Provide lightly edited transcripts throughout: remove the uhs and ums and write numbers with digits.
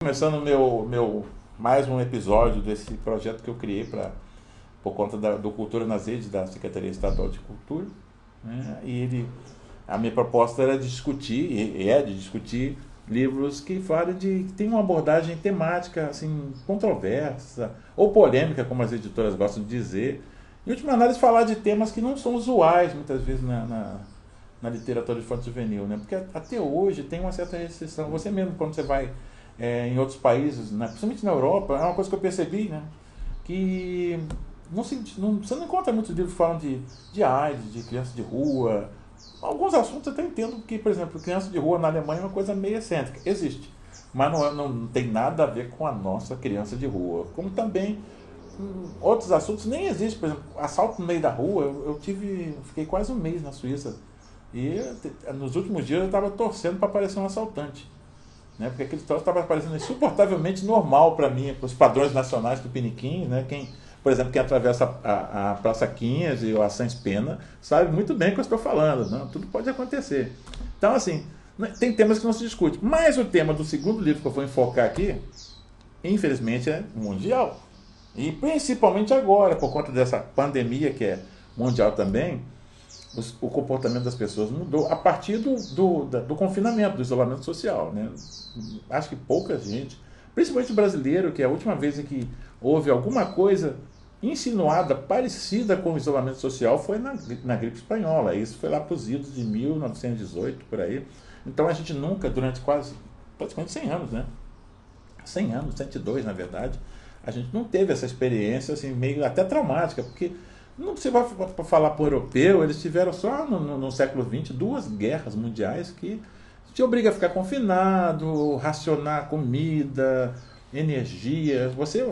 Começando mais um episódio desse projeto que eu criei por conta do Cultura nas Redes da Secretaria Estadual de Cultura, né? A minha proposta era de discutir, de discutir livros que falam que tem uma abordagem temática assim, controversa ou polêmica, como as editoras gostam de dizer. Em última análise, falar de temas que não são usuais muitas vezes na literatura de infanto juvenil, né? Porque até hoje tem uma certa restrição. Você mesmo, quando você vai em outros países, né, principalmente na Europa, é uma coisa que eu percebi, né, que você não encontra muitos livros que falam de AIDS, de criança de rua. Alguns assuntos eu até entendo que, por exemplo, criança de rua na Alemanha é uma coisa meio excêntrica. Existe, mas não tem nada a ver com a nossa criança de rua. Como também outros assuntos nem existem. Por exemplo, assalto no meio da rua. Fiquei quase um mês na Suíça e nos últimos dias eu estava torcendo para aparecer um assaltante. Né, porque aquele troço estava parecendo insuportavelmente normal para mim, para os padrões nacionais do Piniquim, né? Por exemplo, quem atravessa a Praça 15 ou a Sans Pena sabe muito bem o que eu estou falando. Não? Tudo pode acontecer. Então, assim, tem temas que não se discute. Mas o tema do segundo livro que eu vou enfocar aqui, infelizmente, é mundial. E principalmente agora, por conta dessa pandemia que é mundial também, o comportamento das pessoas mudou a partir do confinamento, do isolamento social, né? Acho que pouca gente, principalmente o brasileiro, que é a última vez em que houve alguma coisa insinuada, parecida com o isolamento social, foi na gripe espanhola. Isso foi lá para os idos de 1918, por aí. Então a gente nunca, durante praticamente 100 anos, né? 100 anos, 102 na verdade, a gente não teve essa experiência assim, meio até traumática, porque não se vai falar para o europeu, eles tiveram só no século XX 2 guerras mundiais que te obriga a ficar confinado, racionar comida, energia.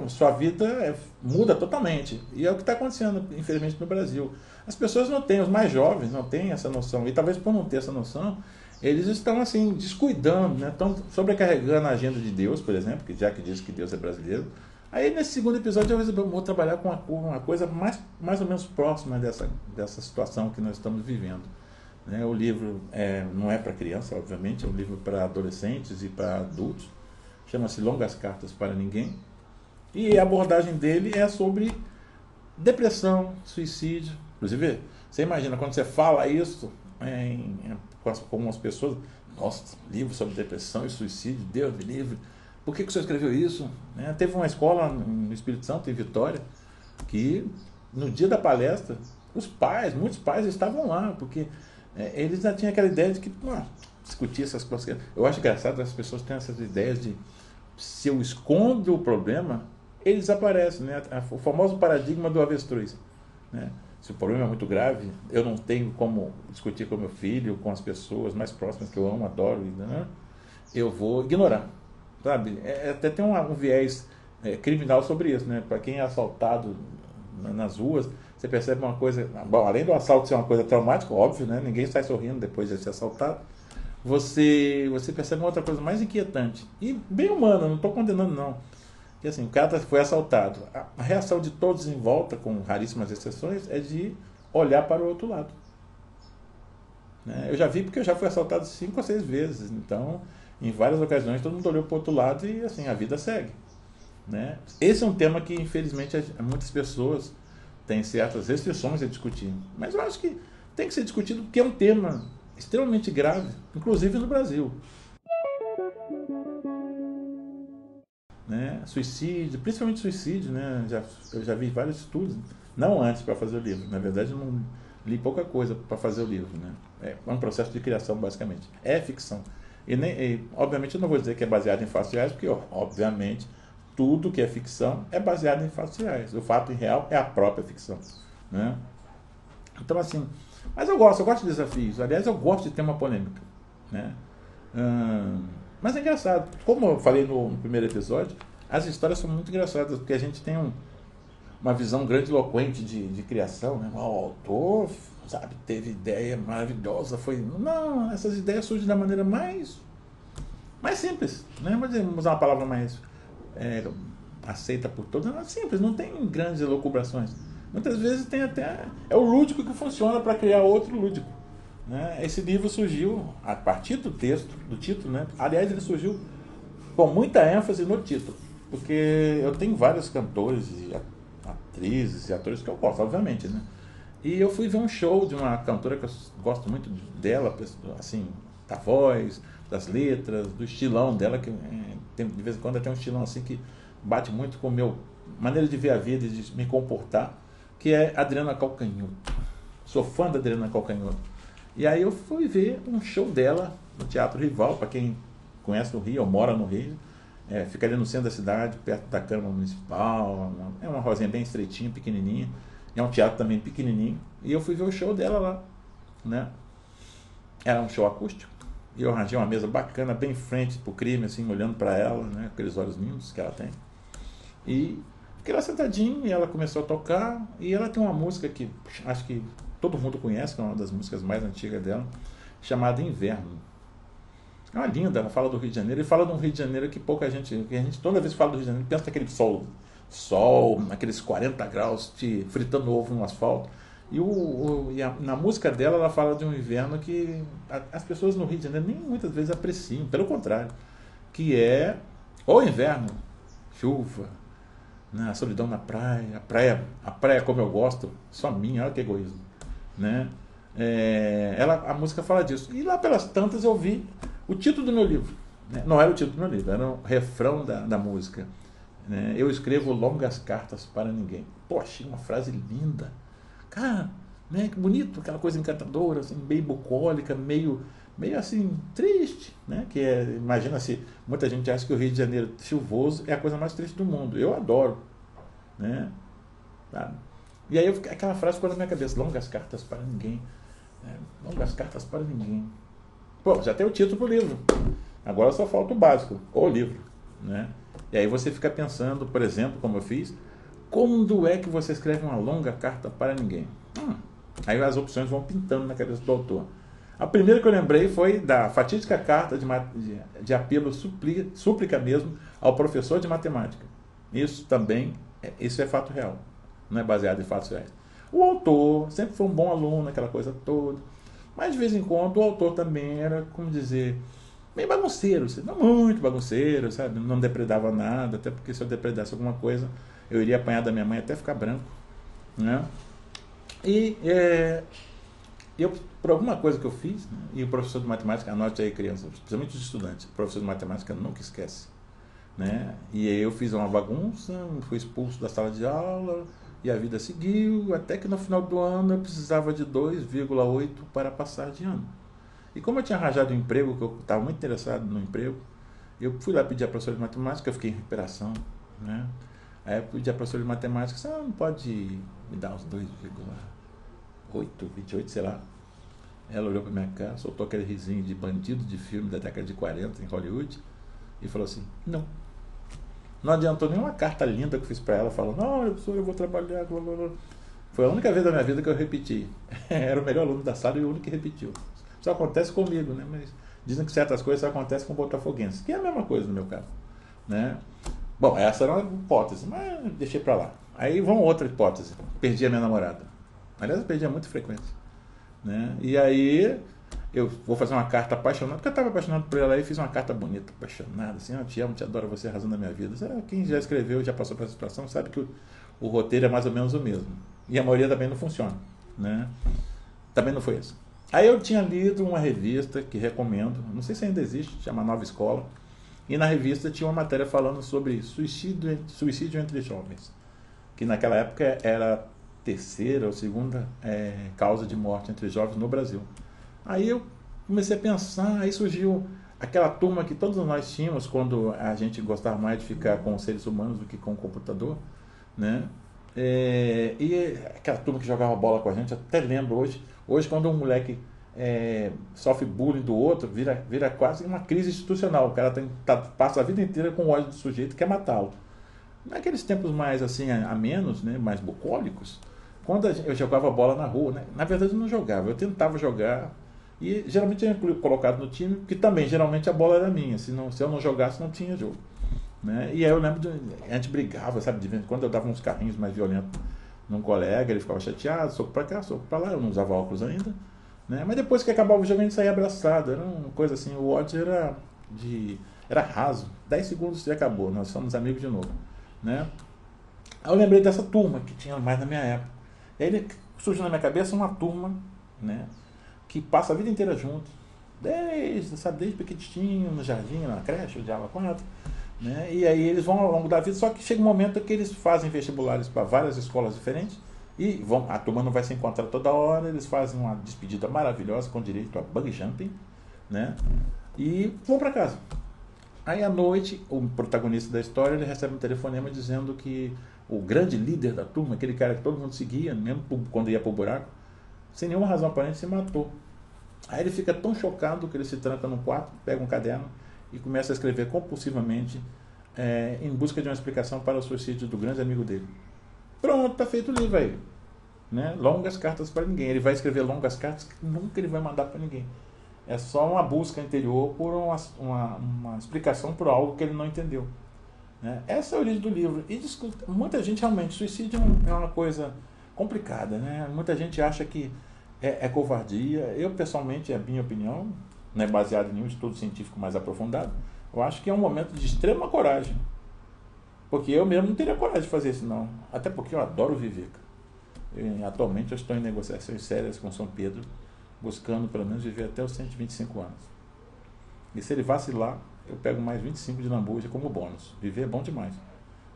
Sua vida muda totalmente. E é o que está acontecendo, infelizmente, no Brasil. As pessoas não têm, os mais jovens não têm essa noção. E talvez por não ter essa noção, eles estão assim, descuidando, né? Estão sobrecarregando a agenda de Deus, por exemplo, que já que diz que Deus é brasileiro. Aí nesse segundo episódio eu vou trabalhar com uma coisa mais ou menos próxima dessa situação que nós estamos vivendo. Né? O livro não é para criança, obviamente, é um livro para adolescentes e para adultos. Chama-se Longas Cartas para Ninguém. E a abordagem dele é sobre depressão, suicídio. Inclusive, você imagina, quando você fala isso com umas pessoas, nossa, livro sobre depressão e suicídio, Deus me livre. Por que você escreveu isso? Teve uma escola no Espírito Santo, em Vitória, que no dia da palestra, muitos pais estavam lá, porque eles já tinham aquela ideia de que discutir essas coisas. Eu acho engraçado que as pessoas têm essas ideias de se eu escondo o problema, ele desaparece. Né? O famoso paradigma do avestruz. Né? Se o problema é muito grave, eu não tenho como discutir com meu filho, com as pessoas mais próximas que eu amo, adoro, né? Eu vou ignorar. Sabe? Até tem um viés criminal sobre isso, né? Para quem é assaltado nas ruas, você percebe uma coisa. Bom, além do assalto ser uma coisa traumática, óbvio, né? Ninguém sai sorrindo depois de ser assaltado. Você percebe uma outra coisa mais inquietante e bem humana, não estou condenando, não. Que assim, o cara foi assaltado. A reação de todos em volta, com raríssimas exceções, é de olhar para o outro lado. Né? Eu já vi porque eu já fui assaltado 5 ou 6 vezes, então. Em várias ocasiões todo mundo olhou para o outro lado e assim, a vida segue. Né? Esse é um tema que infelizmente muitas pessoas têm certas restrições a discutir. Mas eu acho que tem que ser discutido porque é um tema extremamente grave, inclusive no Brasil. Né? Suicídio, principalmente suicídio, né? Eu já vi vários estudos, não antes para fazer o livro. Na verdade eu não li pouca coisa para fazer o livro. Né? É um processo de criação basicamente. É ficção. Obviamente eu não vou dizer que é baseado em fatos reais, porque obviamente tudo que é ficção é baseado em fatos reais. O fato real é a própria ficção. Né? Então assim, mas eu gosto de desafios. Aliás, eu gosto de ter uma polêmica. Né? Mas é engraçado. Como eu falei no primeiro episódio, as histórias são muito engraçadas, porque a gente tem uma visão grandiloquente de criação. Né? O autor, sabe, teve ideia maravilhosa, não, essas ideias surgem da maneira mais simples, né? Vamos usar uma palavra mais aceita por todos, não é simples, não tem grandes elucubrações. Muitas vezes tem até o lúdico que funciona para criar outro lúdico. Né? Esse livro surgiu a partir do texto, do título, né? Aliás, ele surgiu Bom, muita ênfase no título, porque eu tenho vários cantores e atrizes e atores que eu gosto, obviamente, né? E eu fui ver um show de uma cantora que eu gosto muito dela, assim, da voz, das letras, do estilão dela, que de vez em quando tem um estilão assim que bate muito com a minha maneira de ver a vida e de me comportar, que é Adriana Calcanhoto. Sou fã da Adriana Calcanhoto. E aí eu fui ver um show dela no Teatro Rival, para quem conhece o Rio ou mora no Rio, fica ali no centro da cidade, perto da Câmara Municipal, é uma rosinha bem estreitinha, pequenininha, é um teatro também pequenininho, e eu fui ver o show dela lá, né? Era um show acústico, e eu arranjei uma mesa bacana, bem em frente pro crime, assim, olhando para ela, né? Aqueles olhos lindos que ela tem, e fiquei lá sentadinho, e ela começou a tocar, e ela tem uma música que acho que todo mundo conhece, que é uma das músicas mais antigas dela, chamada Inverno. É uma linda, ela fala do Rio de Janeiro, e fala de um Rio de Janeiro que pouca gente, que a gente toda vez que fala do Rio de Janeiro, pensa naquele sol, naqueles 40 graus, fritando ovo no asfalto. Na música dela, ela fala de um inverno que as pessoas no Rio de Janeiro nem muitas vezes apreciam, pelo contrário, que é o inverno, chuva, né, a solidão na praia, a praia como eu gosto, só minha, olha que egoísmo, né? A música fala disso. E lá pelas tantas eu vi o título do meu livro, né? Não era o título do meu livro, era o refrão da música, né? Eu escrevo longas cartas para ninguém. Poxa, uma frase linda, cara, né? Que bonito, aquela coisa encantadora, assim, meio bucólica, meio assim triste, né? Imagina se muita gente acha que o Rio de Janeiro chuvoso é a coisa mais triste do mundo. Eu adoro, né? Sabe? E aí aquela frase ficou na minha cabeça: longas cartas para ninguém, né? Longas cartas para ninguém. Pô, já tem o título pro livro. Agora só falta o básico, o livro, né? E aí você fica pensando, por exemplo, como eu fiz, quando é que você escreve uma longa carta para ninguém? Aí as opções vão pintando na cabeça do autor. A primeira que eu lembrei foi da fatídica carta de apelo, súplica mesmo, ao professor de matemática. Isso é fato real, não é baseado em fatos reais. O autor sempre foi um bom aluno, aquela coisa toda, mas de vez em quando o autor também era, como dizer, meio bagunceiro, não muito bagunceiro, sabe? Não depredava nada, até porque se eu depredasse alguma coisa, eu iria apanhar da minha mãe até ficar branco, né? E eu, por alguma coisa que eu fiz, né? E o professor de matemática, anote aí, criança, principalmente os estudantes, o professor de matemática nunca esquece, né? E aí eu fiz uma bagunça, fui expulso da sala de aula, e a vida seguiu, até que no final do ano eu precisava de 2,8 para passar de ano. E como eu tinha arranjado um emprego, que eu estava muito interessado no emprego, eu fui lá pedir a professora de matemática, eu fiquei em recuperação, né? Aí eu pedi a professora de matemática: você não pode me dar uns 2,8, 28, sei lá. Ela olhou para minha cara, soltou aquele risinho de bandido de filme da década de 40 em Hollywood e falou assim: não. Não adiantou nenhuma carta linda que eu fiz para ela, falando: não, professor, eu vou trabalhar, blá, blá, blá. Foi a única vez da minha vida que eu repeti. Era o melhor aluno da sala e o único que repetiu. Isso acontece comigo, né? Mas dizem que certas coisas só acontecem com botafoguenses, que é a mesma coisa no meu caso, né? Bom, essa era uma hipótese, mas deixei para lá. Aí vamos outra hipótese: perdi a minha namorada. Aliás, eu perdia muito frequência, né? E aí eu vou fazer uma carta apaixonada, porque eu estava apaixonado por ela, e fiz uma carta bonita, apaixonada, assim: eu te amo, te adoro, você é a razão da minha vida. Quem já escreveu, já passou por essa situação, sabe que o roteiro é mais ou menos o mesmo. E a maioria também não funciona, né? Também não foi isso. Aí eu tinha lido uma revista que recomendo, não sei se ainda existe, chama Nova Escola, e na revista tinha uma matéria falando sobre suicídio entre jovens, que naquela época era a terceira ou segunda causa de morte entre jovens no Brasil. Aí eu comecei a pensar, aí surgiu aquela turma que todos nós tínhamos quando a gente gostava mais de ficar com os seres humanos do que com o computador, né? E aquela turma que jogava bola com a gente, até lembro hoje quando um moleque sofre bullying do outro, vira quase uma crise institucional. O cara passa a vida inteira com ódio do sujeito, quer matá-lo. Naqueles tempos mais assim, a menos, né, mais bucólicos, quando eu jogava bola na rua, né, na verdade eu não jogava, eu tentava jogar, e geralmente eu era colocado no time, porque também geralmente a bola era minha, se eu não jogasse não tinha jogo, né? E aí eu lembro a gente brigava, sabe, de vez em quando eu dava uns carrinhos mais violentos num colega, ele ficava chateado, soco pra cá, soco pra lá, eu não usava óculos ainda, né? Mas depois que acabava o jogo a gente saía abraçado, era uma coisa assim, o ódio Era raso. 10 segundos e acabou. Nós somos amigos de novo. Né? Aí eu lembrei dessa turma que tinha mais na minha época. E aí surgiu na minha cabeça uma turma, né, que passa a vida inteira junto. Desde pequitinho, no jardim, na creche, o diabo quatro. Né? E aí eles vão ao longo da vida, só que chega um momento que eles fazem vestibulares para várias escolas diferentes e a turma não vai se encontrar toda hora, eles fazem uma despedida maravilhosa com direito a bungee jumping, né? E vão para casa. Aí à noite, o protagonista da história, ele recebe um telefonema dizendo que o grande líder da turma, aquele cara que todo mundo seguia, mesmo quando ia pro buraco, sem nenhuma razão aparente, se matou. Aí ele fica tão chocado que ele se tranca no quarto, pega um caderno e começa a escrever compulsivamente em busca de uma explicação para o suicídio do grande amigo dele. Pronto, tá feito o livro aí. Né? Longas cartas para ninguém. Ele vai escrever longas cartas que nunca ele vai mandar para ninguém. É só uma busca interior por uma explicação por algo que ele não entendeu. Né? Essa é a origem do livro. E muita gente realmente, suicídio é uma coisa complicada. Né? Muita gente acha que é covardia. Eu, pessoalmente, é a minha opinião, não é baseado em nenhum estudo científico mais aprofundado, eu acho que é um momento de extrema coragem. Porque eu mesmo não teria coragem de fazer isso, não. Até porque eu adoro viver. Atualmente eu estou em negociações sérias com São Pedro, buscando pelo menos viver até os 125 anos. E se ele vacilar, eu pego mais 25 de lambuja como bônus. Viver é bom demais.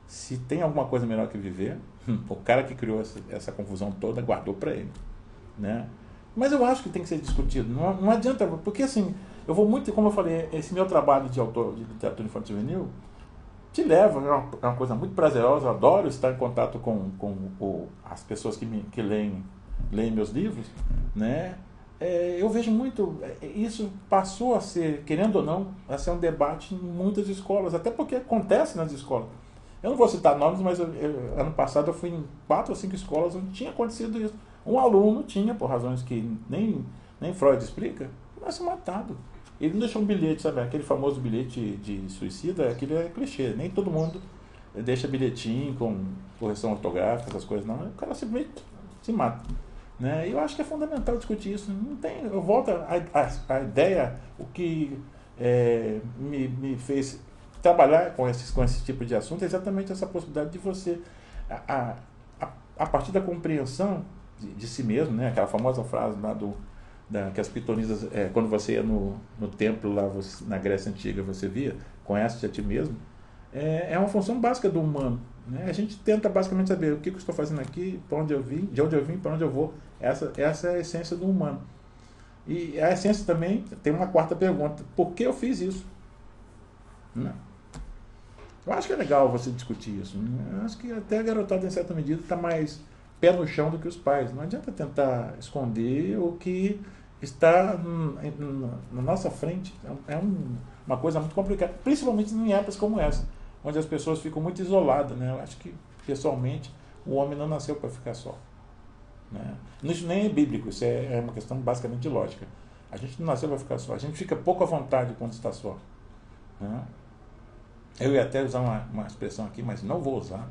Se tem alguma coisa melhor que viver, o cara que criou essa confusão toda guardou para ele. Né? Mas eu acho que tem que ser discutido. Não adianta, porque assim, eu vou muito, como eu falei, esse meu trabalho de autor de literatura infantil juvenil te leva, é uma coisa muito prazerosa, eu adoro estar em contato com as pessoas que leem meus livros, né? Eu vejo muito, isso passou a ser, querendo ou não, a ser um debate em muitas escolas, até porque acontece nas escolas. Eu não vou citar nomes, mas ano passado eu fui em 4 ou 5 escolas onde tinha acontecido isso. Um aluno tinha, por razões que nem Freud explica, mas se matado. Ele não deixou um bilhete, sabe? Aquele famoso bilhete de suicida, aquele é clichê. Nem todo mundo deixa bilhetinho com correção ortográfica, essas coisas, não. O cara simplesmente se mata. Né? E eu acho que é fundamental discutir isso. Não tem, eu volto à ideia, o que me fez trabalhar com esse tipo de assunto é exatamente essa possibilidade de você, a partir da compreensão de si mesmo, né? Aquela famosa frase lá que as pitonisas, quando você ia no templo lá na Grécia Antiga, você via, conhece-te a ti mesmo, é uma função básica do humano. Né? A gente tenta basicamente saber o que eu estou fazendo aqui, para onde eu vim, de onde eu vim, para onde eu vou. Essa é a essência do humano. E a essência também tem uma quarta pergunta: por que eu fiz isso? Né? Eu acho que é legal você discutir isso. Né? Eu acho que até a garotada, em certa medida, está mais pé no chão do que os pais. Não adianta tentar esconder o que está na nossa frente. Uma coisa muito complicada, principalmente em épocas como essa, onde as pessoas ficam muito isoladas. Né? Eu acho que, pessoalmente, o homem não nasceu para ficar só. Né? Isso nem é bíblico, isso é uma questão basicamente de lógica. A gente não nasceu para ficar só, a gente fica pouco à vontade quando está só. Né? Eu ia até usar uma expressão aqui, mas não vou usar,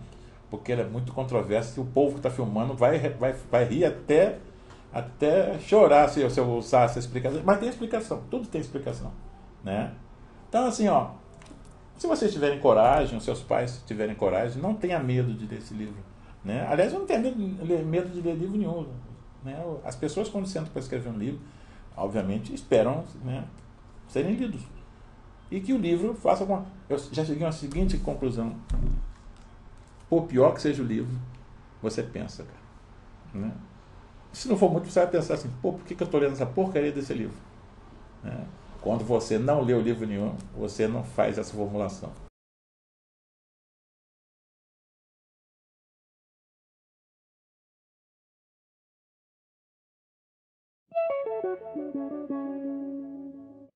porque ela é muito controversa e o povo que está filmando vai rir até chorar se eu usar essa explicação. Mas tem explicação, tudo tem explicação. Né? Então, assim, se vocês tiverem coragem, os seus pais tiverem coragem, não tenha medo de ler esse livro. Né? Aliás, eu não tenho medo de ler livro nenhum. Né? As pessoas, quando sentam para escrever um livro, obviamente esperam, né, serem lidos. E que o livro faça alguma... Eu já cheguei à seguinte conclusão: por pior que seja o livro, você pensa, cara. Né? Se não for muito, você vai pensar assim: por que eu estou lendo essa porcaria desse livro? Né? Quando você não lê o livro nenhum, você não faz essa formulação.